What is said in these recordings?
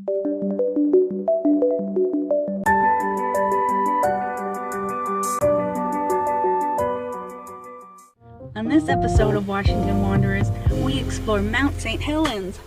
On this episode of Washington Wanderers, we explore Mount St. Helens.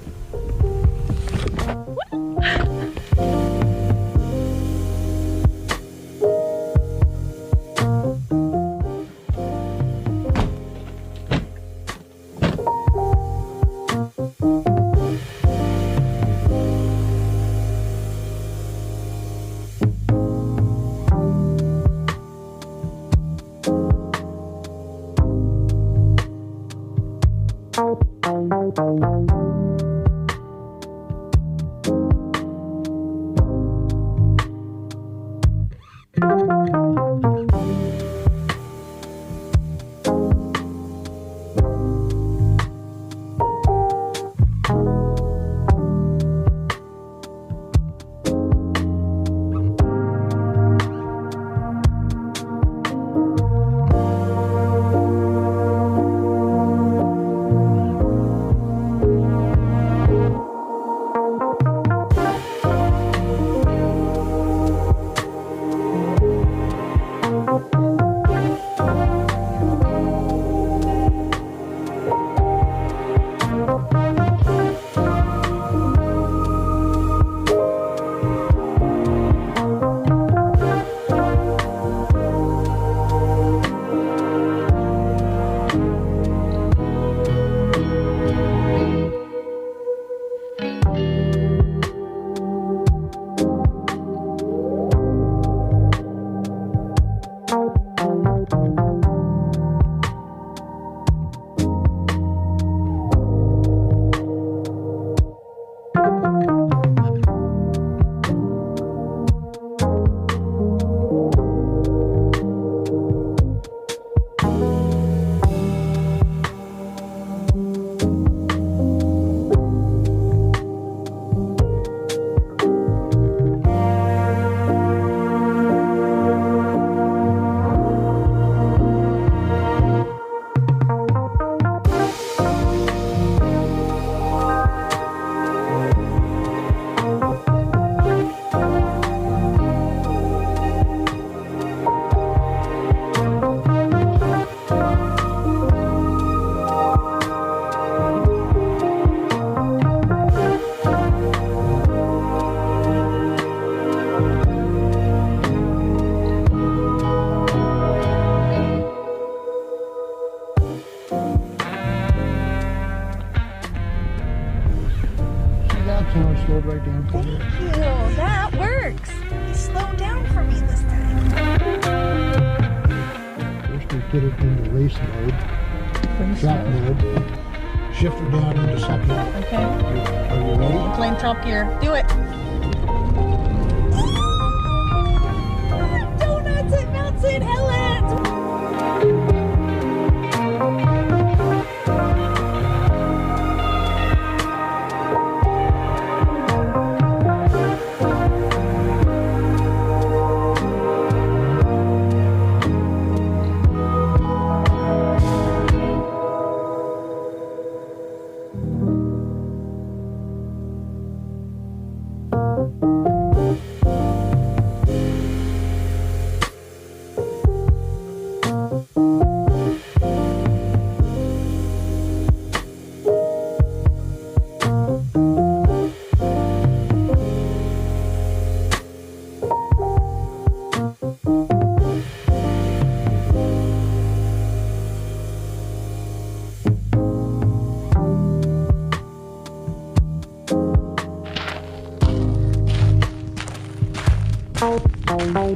Slowed right down for you. Thank you. That works. He slowed down for me this time. First we put it into race mode, track mode. Shift it down into second. Okay. Are you ready? I'm playing top gear. Do it. Donuts at Mount St. Helens.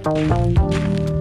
Bye.